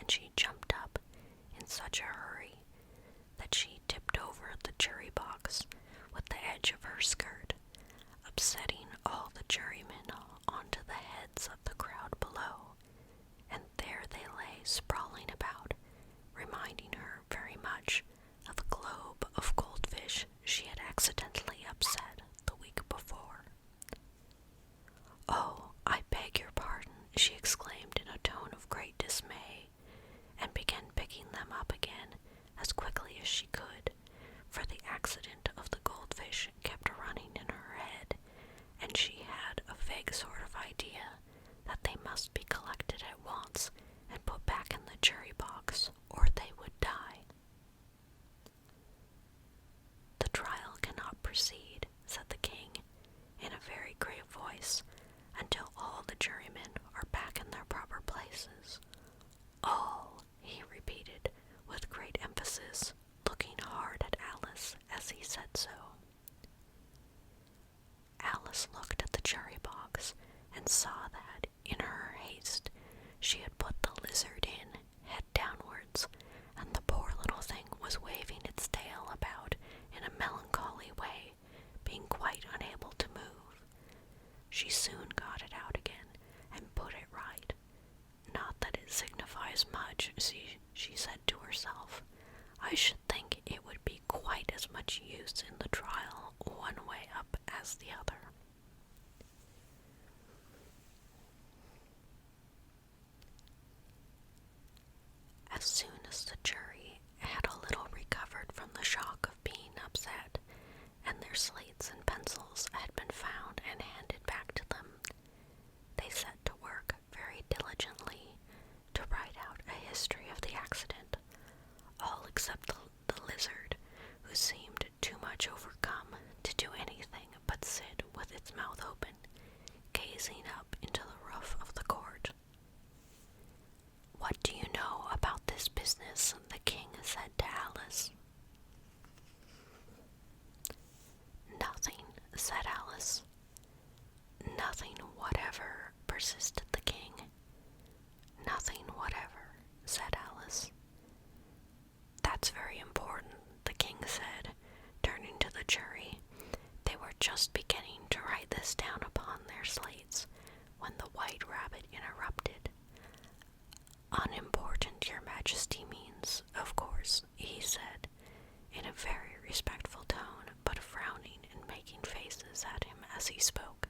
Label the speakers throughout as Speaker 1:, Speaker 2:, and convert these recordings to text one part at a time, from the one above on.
Speaker 1: and she jumped up in such a hurry that she tipped over the jury box with the edge of her skirt, upsetting all the jurymen onto the heads of the crowd below, and there they lay sprawling about, reminding her very much of a globe of goldfish she had accidentally upset the week before. "Oh, I beg your pardon," she exclaimed in a tone of great dismay, and began picking them up again as quickly as she could, for the accident of the goldfish kept running in her head, and she had a vague sort of idea that they must be collected at once and put back in the jury box, or they would die. "The trial cannot proceed," said the king, in a very grave voice, "until all the jurymen are back in their proper places. All," he repeated with great emphasis, looking hard at Alice as he said so. Alice looked at the jury box and saw that, in her haste, she had put the lizard in, head downwards, and the poor little thing was waving its tail about in a melancholy way, being quite unable to move. She soon got it out again and put it right. "Not that it signifies much," she said to herself. "I should think it would be quite as much use in the trial one way up as the other." As soon as the jury had a little recovered from the shock of being upset, and their slates and pencils had been found and handed back to them, they set to work very diligently to write out a history of the accident, all except the lizard, who seemed too much overcome to do anything but sit with its mouth open, gazing up into the roof of the court. "What do you know about this business?" the king said to Alice. "Nothing," said Alice. "Nothing whatever," persisted the king. "Nothing whatever," said Alice. "That's very important," the king said, turning to the jury. They were just beginning to write this down upon their slates when the White Rabbit interrupted. "Unimportant, your majesty means, of course," he said, in a very respectful tone, but frowning and making faces at him as he spoke.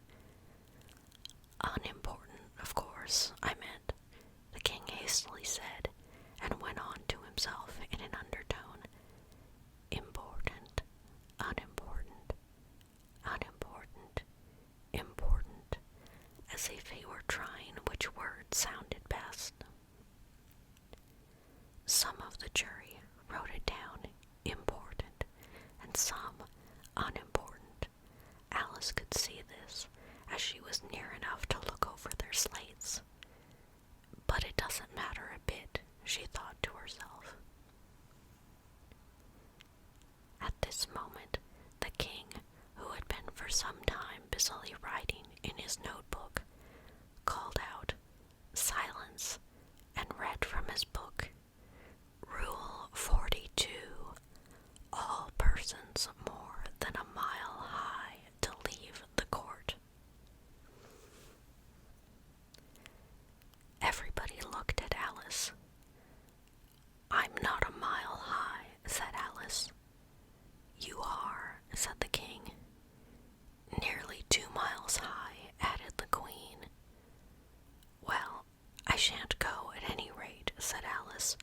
Speaker 1: "Unimportant, of course, I meant," the king hastily said, and went on to himself in an undertone. "Important, unimportant, unimportant, important," as if he were trying which word sounded best. Some of the jury wrote it down important, and some unimportant. Alice could see this, as she was near enough to look over their slates. "But it doesn't matter a bit," she thought to herself. At this moment, the king, who had been for some time busily writing in his notebook, called out, "Silence," and read from his book, "Rule 42. All persons more than a mile high to leave the court." Everybody looked at Alice. "I'm not a mile high," said Alice. "You are," said the king. "Nearly 2 miles high," added the queen. "Well, I shan't go at any rate," said Alice.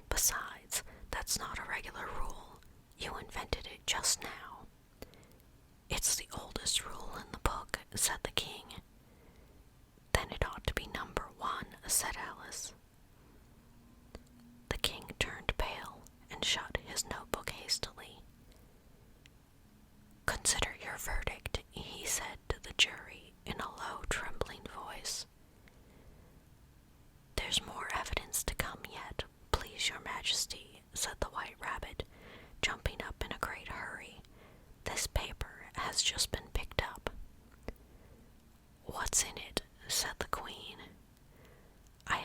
Speaker 1: "Besides, that's not a regular rule. You invented it just now." "It's the oldest rule in the book," said the king. "Then it ought to be number 1, said Alice. The king turned pale and shut his notebook hastily. "Consider your verdict," he said to the jury in a low, trembling voice. "There's more evidence to come yet, please your majesty," said the White Rabbit, jumping up in a great hurry. "This paper has just been picked up." "What's in it?" said the queen. "I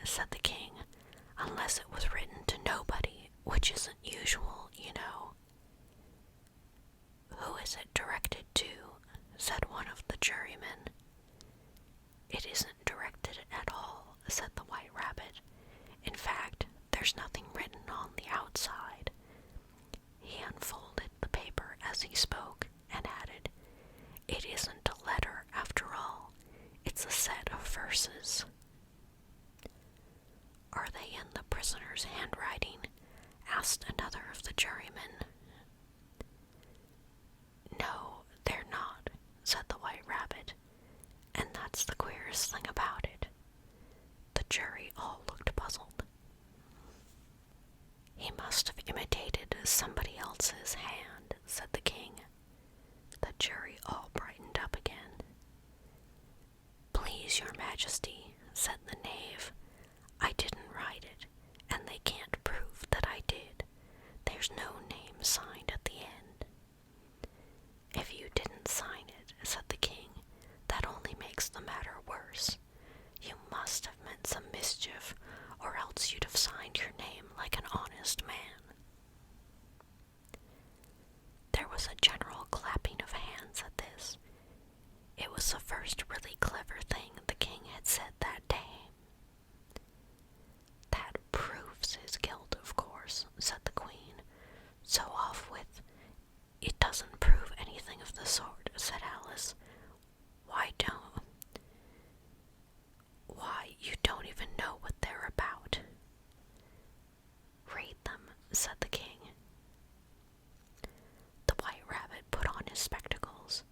Speaker 1: said the king, unless it was written to nobody, which isn't usual, you know. Who is it directed to? Said one of the jurymen. It isn't directed at all, said the White Rabbit. In fact, there's nothing written on the outside. He unfolded the paper as he spoke and added, It isn't a letter after all. It's a set of verses. Are they in the prisoner's handwriting? Asked another of the jurymen. No, they're not, said the White Rabbit, and that's the queerest thing about it. The jury all looked puzzled. He must have imitated somebody else's hand, said the king. The jury all brightened up again. Please, your majesty, said the knave, I didn't write it, and they can't prove that I did. There's no name signed at the end. If you didn't sign it, said the king, that only makes the matter worse. You must have meant some mischief, or else you'd have signed your name like an honest man. There was a general clapping of hands at this. It was the first really clever thing the king had said that day. That proves his guilt, of course, said the queen. So off with. It doesn't prove anything of the sort, said Alice. Why, you don't even know what they're about. Read them, said the king. The White Rabbit put on his spectacles.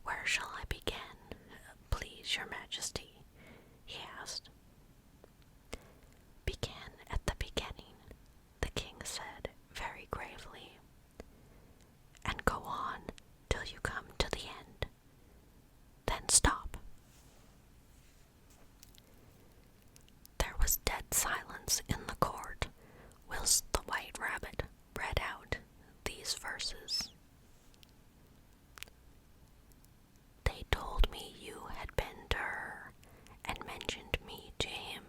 Speaker 1: Where shall I begin, please, your majesty? He asked. Begin at the beginning, the king said very gravely, and go on till you come to the end. Then stop. There was dead silence in the court, whilst the White Rabbit read out these verses. They told me you had been to her, and mentioned me to him.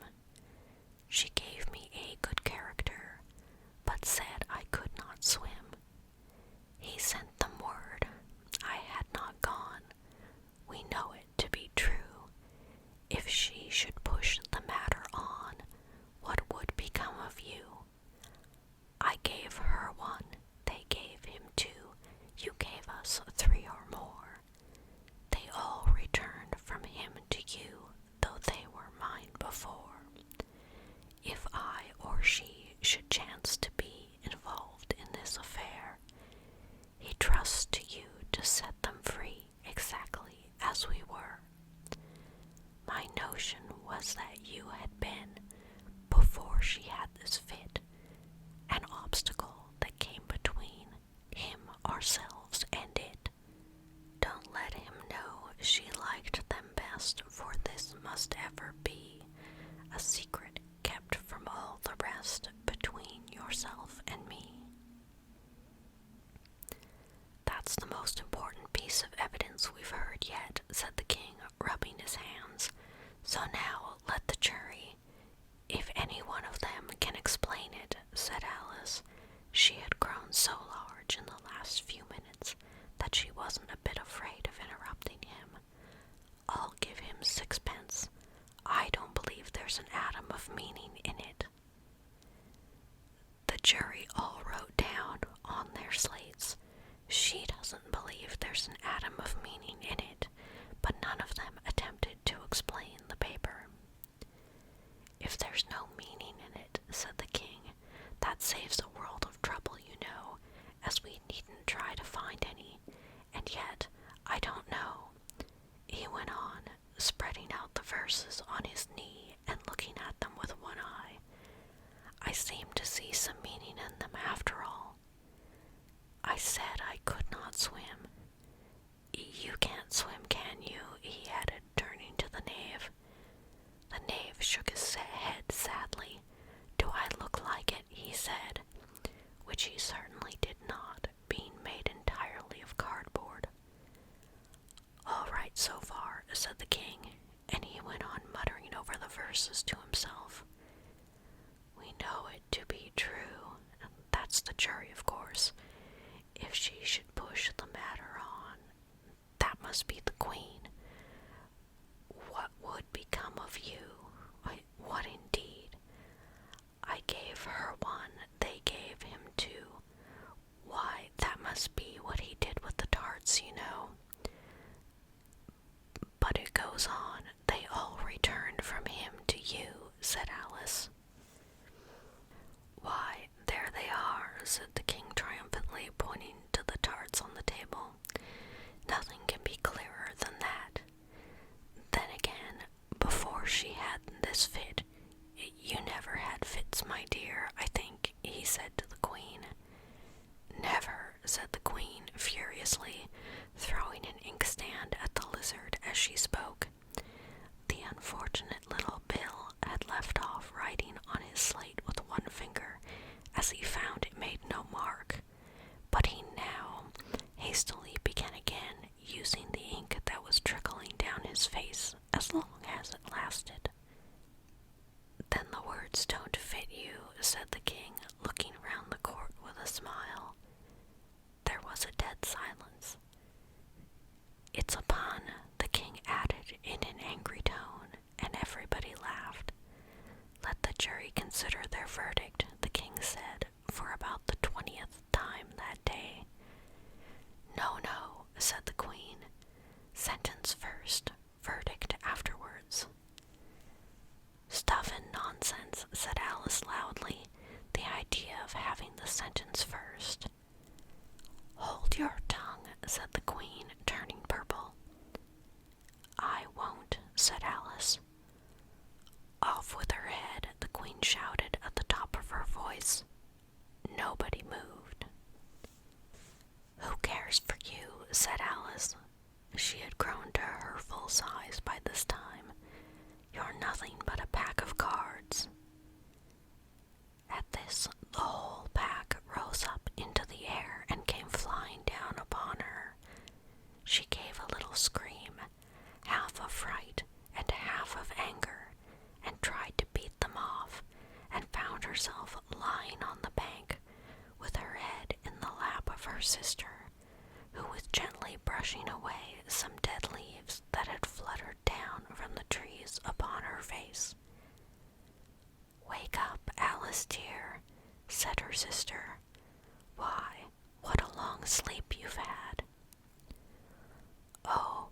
Speaker 1: She gave me a good character, but said I could not swim. He sent them word I had not gone. We know it to be true. If she should push the matter on, what would become of you? I gave her one, they gave him two, you gave us three or more. They all returned from him to you, though they were mine before. If I or she should chance to be involved in this affair, he trusts to you to set them free exactly as we were. My notion was that you had been, before she had this fit, an obstacle that came between him, ourselves, and it. Don't let him know she liked them best, for this must ever be a secret kept from all the rest between yourself and me. That's the most important piece of evidence we've heard yet, said the king, rubbing his hands. So now let the jury. If any one of them can explain it, said Alice. She had grown so large in the last few minutes that she wasn't a bit afraid of interrupting him. I'll give him 6 pence. I don't believe there's an atom of meaning in it. The jury all wrote down on their slates, she doesn't believe there's an atom of meaning in it, but none of them attempted to explain the paper. If there's no meaning in it, said the king, that saves a world of trouble, you know, as we needn't try to find any, and yet, I don't know, he went on, spreading out the verses on his knee and looking at them with one eye. I seem to see some meaning in them after all. I said I could not swim. You can't swim, can you? He added, turning to the knave. The knave shook his head sadly. Do I look like it? He said, which he certainly did not, being made entirely of cardboard. All right so far, said the king, and he went on muttering over the must be the queen. What would become of you? What indeed? I gave her one, they gave him two. Why, that must be what he did with the tarts, you know. But it goes on, they all returned from him to you, said Alice. Why, there they are, said the king triumphantly, pointing to the tarts on the table. Nothing can be clearer than that. Then again, before she had this fit, you never had fits, my dear, I think, he said to the queen. Never, said the queen furiously, throwing an inkstand at the lizard as she spoke. The unfortunate little Bill had left off writing on his slate with one finger, as he found it made no mark, but he now hastily began again, using the ink that was trickling down his face as long as it lasted. Then the words don't fit you, said the king, looking round the court with a smile. There was a dead silence. It's a pun, the king added in an angry tone, and everybody laughed. Let the jury consider their verdict, the king said, for about the 20th time that day. No, no, said the queen. Sentence first, verdict afterwards. Stuff and nonsense, said Alice loudly, the idea of having the sentence first. Hold your tongue, said the queen, turning purple. I won't, said Alice. Off with her head, the queen shouted at the top of her voice. Nobody moved. Who cares for you, said Alice. She had grown to her full size by this time. You're nothing but a pack of cards. At this, the whole pack rose up into the air and came flying down upon her. She gave a little scream, half of fright and half of anger, and tried to beat them off, and found herself lying on the bank, with her head in the lap of her sister, who was gently brushing away some dead leaves that had fluttered down from the trees upon her face. Wake up, Alice dear, said her sister. Why, what a long sleep you've had. Oh,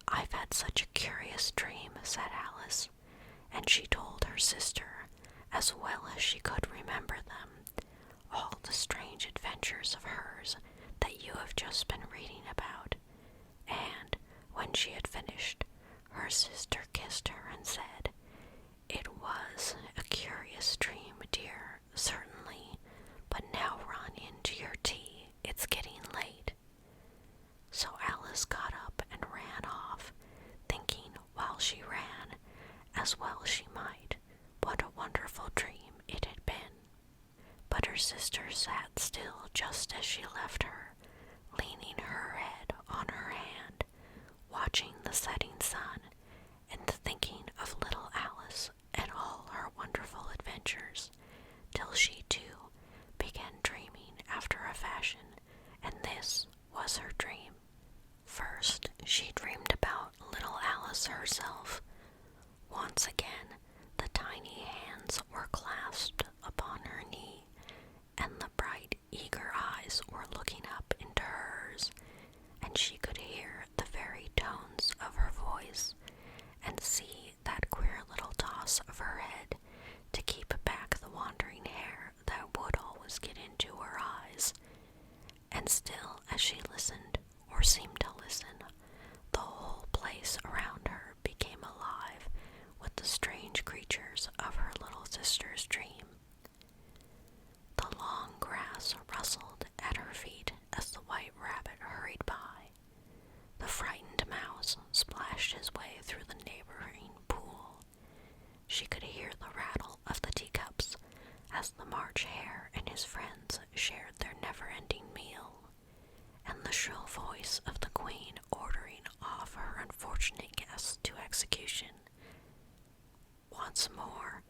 Speaker 1: I've had such a curious dream, said Alice, and she told her sister, as well as she could remember them, all the strange adventures of hers that you have just been reading about, and, when she had finished, her sister kissed her and said, It was a curious dream, dear, certainly, but now run into your tea, it's getting late. So Alice got up and ran off, thinking while she ran, as well she might, what a wonderful dream it had been. But her sister sat still just as she left her, leaning her head on her hand, watching the setting sun, and thinking of little Alice and all her wonderful adventures, till she too began dreaming after a fashion, and this was her dream. First, she dreamed about little Alice herself. Once again, the tiny hands were clasped upon her knee, and the bright, eager eyes were looking up into hers, and she could hear the very tones of her voice, and see that queer little toss of her head to keep back the wandering hair that would always get into her eyes. And still, as she listened, or seemed to listen, the whole place around her became alive with the strange creatures of her little sister's dream. The long grass rustled at her feet as the white rabbit hurried by. The frightened mouse splashed his way through the neighboring pool. She could hear the rattle of the teacups as the March Hare and his friends shared their never-ending meal, and the shrill voice of the queen ordering off her unfortunate guests to execution. Once more,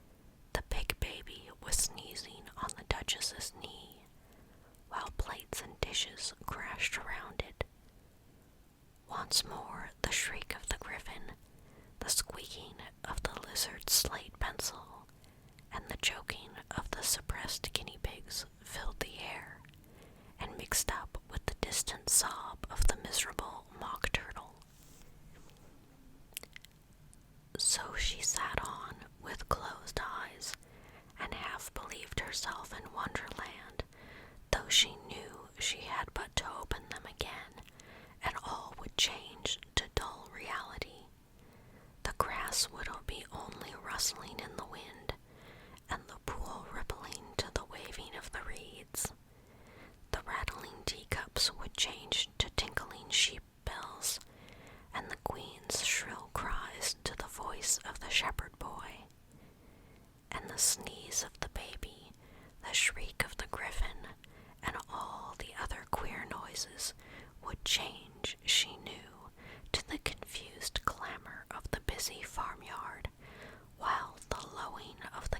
Speaker 1: the big baby was sneezing on the Duchess's knee, while plates and dishes crashed around it. once more the shriek of the griffin, the squeaking of the lizard's slate pencil, and the choking of the suppressed guinea pigs filled the air, and mixed up with the distant sob of the miserable mock turtle. So she sat on with closed eyes, and half believed herself in Wonderland, though she knew she had but to open them again, and all would change to dull reality. The grass would be only rustling in the wind, and the pool rippling to the waving of the reeds. The rattling teacups would change to tinkling sheep bells, and the queen's shrill cries to the voice of the shepherd boy, and the sneeze of the baby, the shriek of the griffin, and all the other queer noises would change, she knew, to the confused clamor of the busy farmyard, while the lowing of the